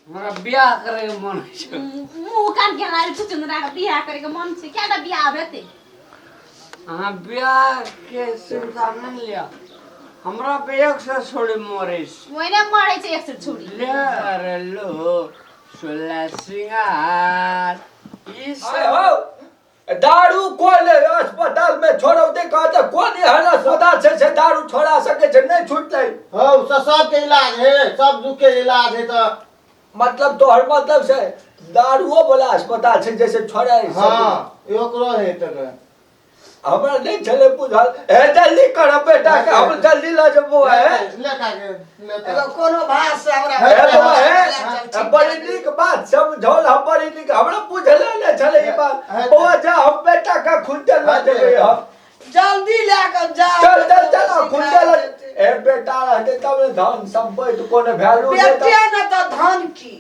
हमरा बियाह करे के मन छै। मुंह कान के लाल चुचुंदरा के बियाह करे के मन छै। केटा बियाह हेतै? हां बियाह के सुविधा नहीं लिया। हमरा पे एक से छोड़ी मरे छै। ओइने मरे छै एक से छोड़ी। ले रे लो सोला सिंगार ई सब हो दारू कोले अस्पताल में छोड़ौते कहते कोन एहन अस्पताल से दारू छोड़ा सके छै नहीं छूटले। हो सब के इलाज है, सब दुख के इलाज है तो मतलब तोहर मतलब से दारूओ वाला अस्पताल से जैसे छोड़ा है। हां एकरो है त हमरा नहीं चले बुझल। ए जल्दी कर बेटा के हम जल्दी ला जबो है। ले का के ले एगो कोनो भाष से हमरा है बाबा है बड़ी नीक बात समझौल हम बड़ी नीक हमरा बुझले नहीं चले ई बात। ओ जा हम बेटा का खुंजल ला देबे हम जल्दी लेकर जा। चल चल चल खुंजल ए बेटा रहते तब धन संपत्ति कोने वैल्यू बेटे न त धन की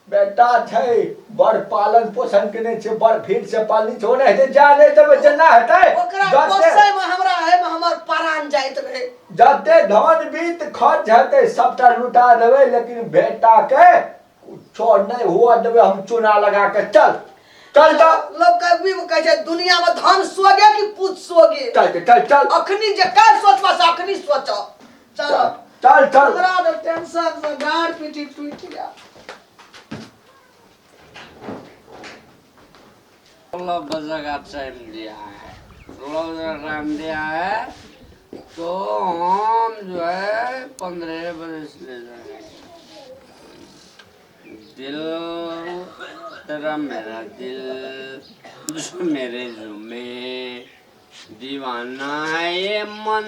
बेटा छै बड़ पालन पोषण के नहीं छै बड़ भीड़ से पालनी छै ओने हेते जा नहीं तब जना हेतै ओकरा पोसै में हमरा है में हमर प्राण जाइत रहे। जते धन बीत खर्च हेतै सबटा लुटा देबै लेकिन बेटा के कुछो नहीं हुआ देबै हम चुना लगा के चल चल तो लोग कभी कहे छै दुनिया में धन सोगे कि पूत सोगे। चल चल चल अखनी जे काल सोचबा से अखनी सोचो। चल चल चल हमरा तो टेंशन से गाड़ पीटी टूट गया।16 बजे का टाइम दिया है, 16 बजे टाइम दिया है तो हम जो है 15 बजे से ले जाएंगे। दिल तेरा मेरा दिल जो मेरे जुमे दीवाना है ये मन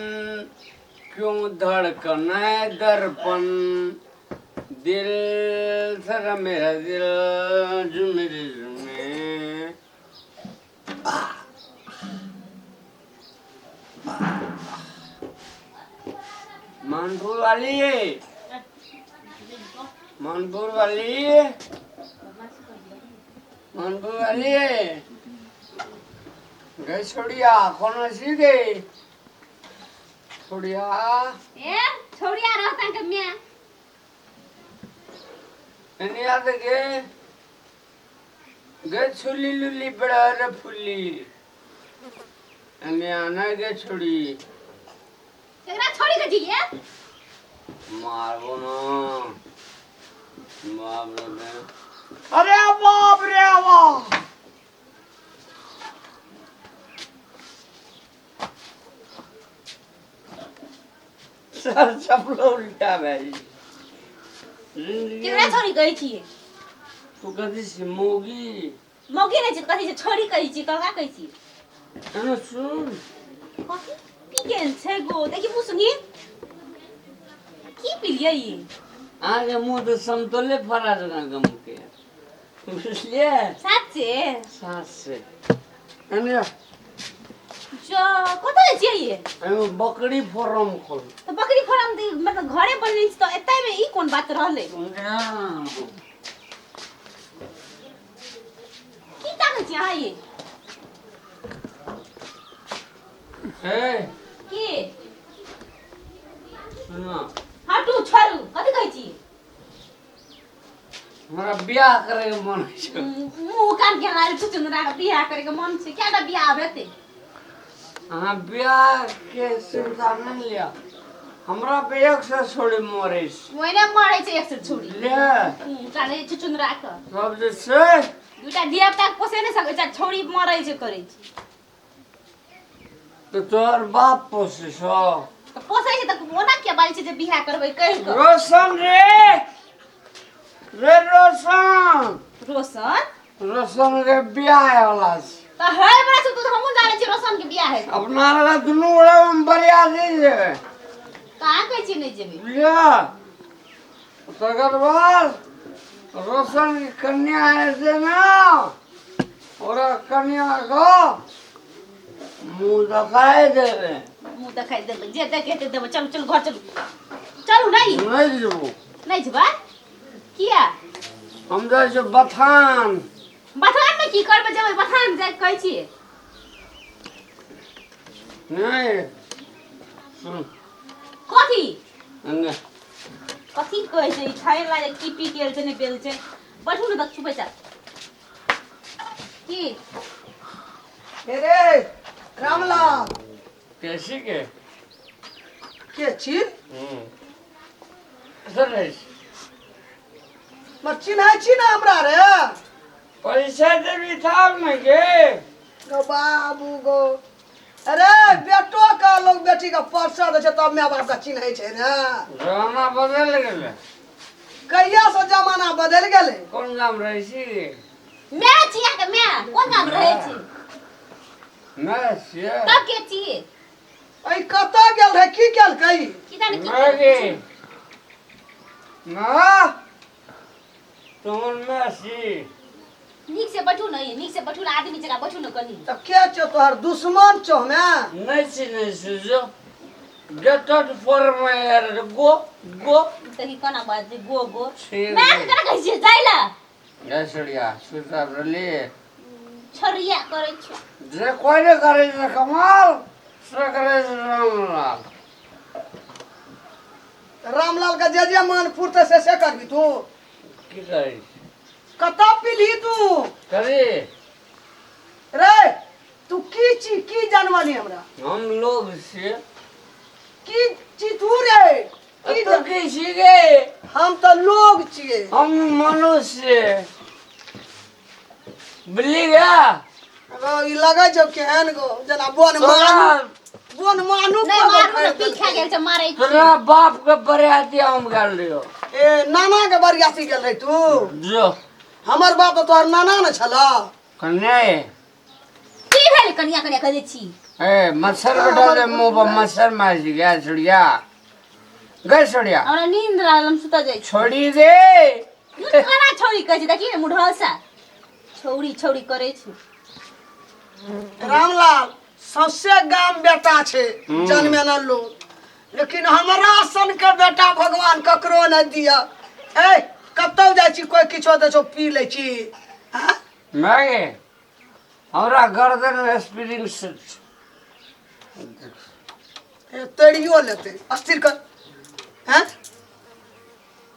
क्यों धड़कन है दर्पण दिल तेरा मेरा दिल जो मेरे जुमे मनपुर वाली मनपुर वाली मनपुर वाली गई छोड़िया कौन सी गई छोड़िया ए छोड़िया रहता के मियां नहीं आते गए छुली लुली बड़ा रे फुली अन्य आना गए छोड़ी एकरा छोड़ी के जिए मारबो ना बाप रे अरे बाप रे बाप सर सब लोग उल्टा भाई केकरा छोड़ी गई छी? तू कथी से मोगी मौगी नहीं छी कथी से छोड़ी कही छी कका कही छी? अरे सुन कथी पीकेन छै गो देखि पुसनी की पिलियै ई आगे मुंह तो समतोले फरा जगह गम के बुझलिए साथ से अने जो कतै छियै ये? एगो बकरी फार्म खोल तो बकरी फार्म दी मतलब घरे बनले छी तो एतै में ई कोन बात रहले? की ताकै छी अहाँ ये? ए की सुनो हटू छोड़ू कथी कहै छी? हमरा बियाह करे के मन छै। मुंह कान के लाल चुचुंदरा के बियाह करे के मन छै। केटा बियाह हेतै? हां बियाह के सुविधा नहीं लिया। हमरा पे एक से छोड़ी मरे छै। ओइने मरे छै एक से छोड़ी। ले काले चुचुंदरा के सब जे छै दुटा देवता के पोसे नहीं सकै छै छोड़ी मरे छै करे छै। तो तोहर बाप पोसे छौ तो पोसे छै त ओना के बारी छै जे बियाह करबै कहि क रोशन रे रोशन रोशन के बियाह वाला छै। त है बड़ा से तू हमहु जाने छी रोशन के बियाह है। अपना लगा दुनू बड़ा में बरिया दे जेबे कहां कहै छी नहीं जेबे? लिया तकर बाद रोशन की कन्या है से ना और कन्या को मुंह दिखाई देबे मुंह देखाई देबे जे देखे ते देबे। चल चल घर चल चलू नहीं नहीं जेबो नहीं जेबा किया? हम जाइ छै बथान बथान में की करबे जेबे बथान जाय कहै छी? नहीं सुन कथी अन्ने कथी कहै छै खाए लागे की पी के छै ने बेल छै बैठू न त छुपे जा की रे रामलाल कैसी के के छी सर मर चिन्है छी ना हमरा रे पैसा देवी था में के गो बाबू गो अरे बेटो का लोग बेटी का परसा दे छै तब माय बाप का चिन्है छै रे जमाना बदल गेलै कहिया से जमाना बदल गेलै कौन काम रही छी मैं छिया के मैं कोन नाम रहै छी मैं छियै तब के छी ऐ कतऽ गेल रहे की केलकै की जाने की मैगी माँ तुम मैं छी नीक से बैठू न नीक से बैठू न आदमी जगह बैठू न कनी त के छौ तोहर दुश्मन छौ मैं नहीं छी नहीं छी जो get out for my hair go तही कोना बात गो गो ठीक मैं है कना कहै छी जाइला गैसड़िया सुताब रली छरिया करै छी जे कोई ने करे छै कमाल से करे छै रामलाल रामलाल का जे मन फुरते से करबी तू की करी कतऽ पीली तू करी रे तू की छी की जानवानी हमरा हम लोग छियै की छी तू रे की तो की छी गे हम तो लोग छिए हम मनुष्य बिल्ली गया ई लगै छौ केहन गो जना बोन मानू नहीं मारू न पी खा गेल छ मारै छी तोरा बाप के बरियाती हम कर लियो ए नाना के बरियाती गेल रे तू जो हमर बाप तो तोहर नाना न छला कन्या की भेल कनिया कनिया कहै छी ए मच्छर बैठा दे मुंह पर मच्छर मार जी गया छड़िया गए छड़िया हमरा नींद लागल सुता जाई छोड़ी दे कना छौरी कहै छी देखी न मुढौसा छौरी छौरी करै छी रामलाल सबसे गाम बेटा छे जन्मे न लोग लेकिन हमरा सन के बेटा भगवान ककरो न दिया ए कतौ जाइ छी कोई किछो दे छो पी ले छी हां मैगे हमरा गर्दन में स्प्रिंग सेट ए तड़ियो लेते अस्थिर कर हैं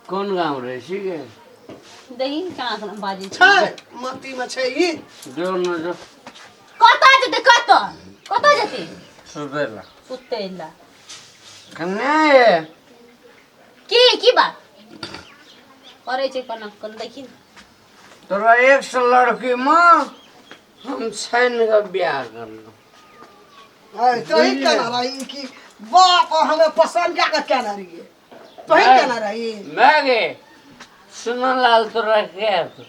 कौन गाँव रहे छी गे देखी कना कना बाजे छी छै मती में छै ई जो न जो कतऽ जेते कतऽ जेते सुतेला सुतेला कन्या की बात करे छै कना कन देखी तोरा एक सौ लड़की माँ हम छन का ब्याह कर लो है तो ही कहना रही कि बाप हमें पसंद क्या कहना रही है तो ही कहना रही मैगे सुना लाल तोरा क्या तू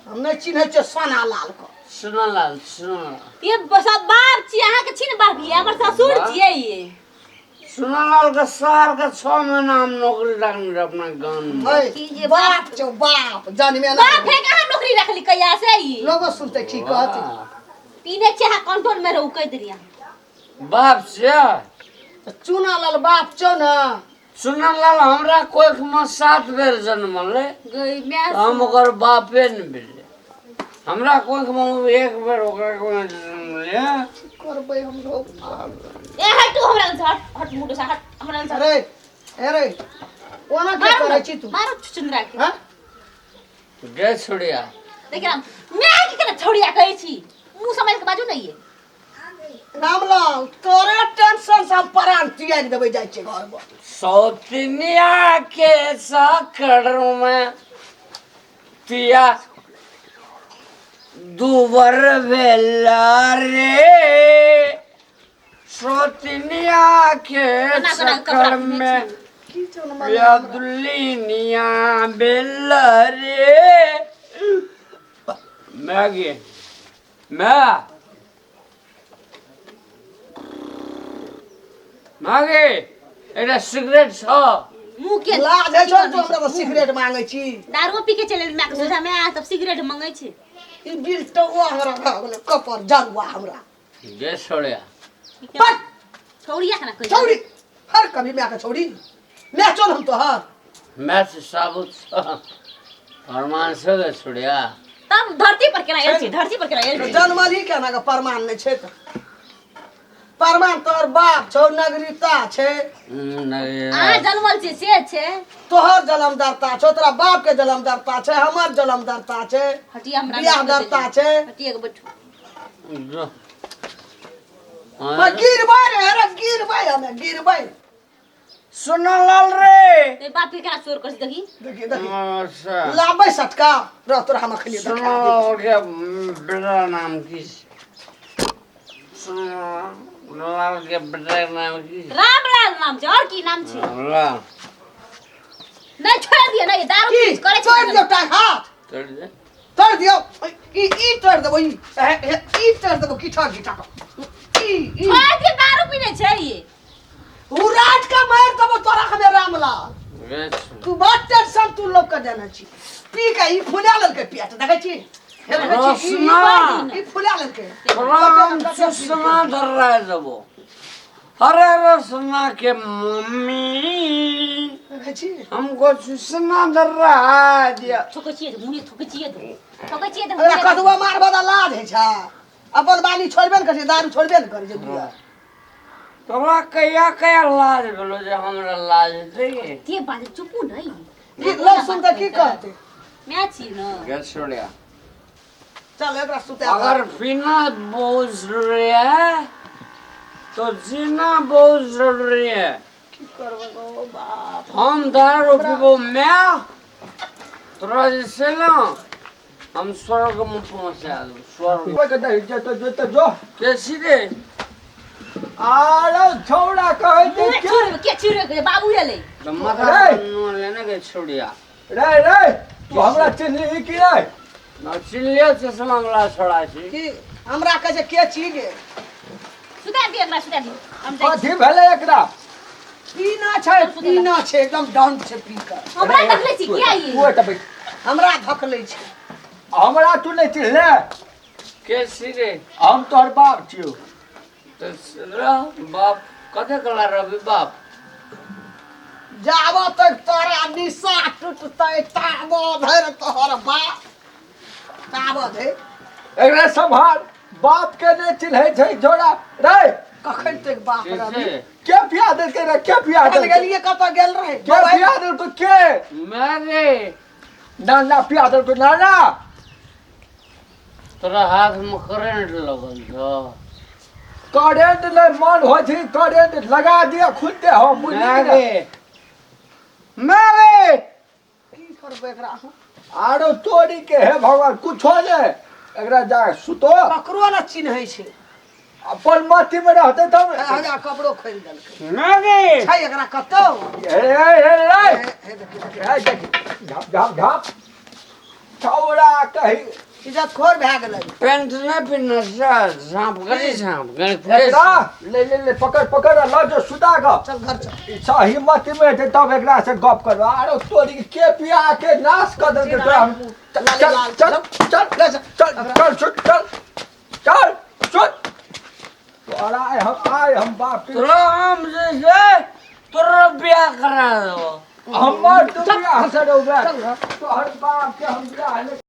हमने चिन्ह छ सोना लाल को सुना लाल सुना ये सब बाप छी अहाँ के छी न बाप ये हमर ससुर छियै ये सुना लाल का सार का 6 महीना हम नौकरी लगने अपना गांव में है की जे बाप छौ बाप जन्मे न बाप है कहाँ नौकरी रखली कहिया से ये लोगो सुनते की कहती पीने छै अहाँ कंट्रोल में रहू कह दिया बाप से चूना लाल बाप छौ न सुना लाल हमरा कोई में 7 बेर जन्मले गई मैं हम ओकर बापे न भेले हमरा कोई में एक बेर ओकरा कोई जन्मले करबै हम लोग ए हट तू हमरा से हट मुडो से हट हमरा से अरे ओना के करे छी तू मारो चुचुंदरा के हां गे छोड़िया देखिरा मैं की करे छोड़िया कहै छी मुंह समझ के बाजू नहीं है रामलाल तोरे टेंशन से हम परान तियाग देबै जाय छै घर पर सौतनिया के सकड़ में तिया दुबर भेला रे सौतनिया के सकड़ में की छौ न या दुल्हनिया भेला रे मैगी मैगी एटा सिगरेट छ मुंह के लाज है छौ तू हमरा सिगरेट मांगै छी दारू पी के चले मैं के सोचा मैं तब सिगरेट मांगै छी ई बिल तो वो हमरा भा गेलै कपर जरुआ हमरा गे छोड़िया पर छोड़िया कना कह छौड़ी हर कभी मैं के छौड़ी मैं चल हम तो हर मैच साबुत फरमान से गे छोड़िया तब धरती पर केना आयल छी धरती पर केना आयल छी जन्मल ही केना के प्रमाण नै छै त परमान तोहर बाप छौ नगरीता छे अहाँ जन्मल छी से छै तोहर जलमदारता छौ तोरा बाप के जलमदारता छे हमर जलमदारता छे हटिया हमरा बियाह दरता छे हटिया के बैठू गिरबै रे गिरबै हमें गिरबै सुना लाल रे ते बाप के केना चोर कर देखी देखी देखी अच्छा लाबै सटका रह तोरा हम खली सुना के बेटा नाम की सुना लाल के बेटा नाम की रामलाल नाम छै और की नाम छै लाल नहीं छोड़ दियो नहीं दारू की पीछ करे तोड़ दियो टांग हाथ तोड़ दे तोड़ दियो ई तोड़ देबो ई तोड़ देबो किठा किठा ई छोड़ के दारू पीने छै ये उ रात का मार देबो तोरा हमें रामलाल तू बात टेंशन तू लोग का देना छी पी के ई फुला लेल के पेट देखै छी हे देखै छी ई फुला लेल के राम सुषमा धर रहा है जब वो अरे रसना के मम्मी देखै छी हमको सुषमा धर रहा है दिया ठोकै छियै मुनी ठोकै छियै अरे कदुआ मार बदा लाज है छा अपन बानी छोड़बे न करे दारू छोड़बे न करे जे बुआ तोरा कया कया लाज भेलो जे हमरा लाज दे के बात चुपू नहीं की लोग सुन के की कहते मैं छी न क्या छोड़िया चल एकरा सुते अगर पीना बहुत जरूरी है तो जीना बहुत जरूरी है की करबो गो बाप हम दारू पीबो मैं तोरा जैसे ना हम स्वर्ग में पहुंचा दो स्वर्ग कोई कहता है जो जो कैसी रे आरो छौड़ा कहै छै के चिरे के बाबू एले तो माथा लेने के छोड़िया रे रे तू हमरा चिन्हली कि नहीं ना चिल्लिया चश्मा वाला छोड़ा छी की हमरा कहे के छी गे सुता दियो एकरा सुता दियो हम जाई कथी भेलै एकरा पीना छै एकदम डाउन छै पी कर हमरा तकले छी किया ये तू एतऽ बैठ हमरा धकले छै हमरा तू नहीं चिन्हले कैसी रे हम तोहर बाप छियौ तो बाप कथे कला रवि बाप जाबो तक तोरा निशा टूटतै ताबो धर तोहर बाप ताबो धे एकरा संभाल बाप के नहीं चिन्है छै छोड़ा रे कखन तक बाप रवि के पिया देलकै रे के पिया चल देलकै गेलिए कत गेल रहे के पिया देलकै के मेरे नाना पिया देलकै नाना तोरा हाथ में करंट लगल छो करेंट ले मन हो छी करेंट लगा दिया खुदे हम मेरे मेरे की करबै एकरा आरो तोरी के हे भगवान कुछो ने एकरा जा सुतो ककरो न चिन्है छै अपन मती में रहते तब हजार कपड़ो खरीद देलकै मेरे छै एकरा कतौ हे देखी देखी झाप झाप छौड़ा कही इज्जत खोर भए गेलै पेंट नहीं पहनना झाँप गली झाँप एकरा ले पकड़ पकड़ ल जो सुता ग चल घर चल सही मती में है तब एकरा से गप करबा आरो तोरी के पिया के नाश कर देलकै तोरा हम चल चल चल चल चल चल चल चल तोरा हम बाप के तोरा हम जैसे तोरा ब्याह करा दो हमर दुनिया हसर उबे तोहर बाप के हम बियाह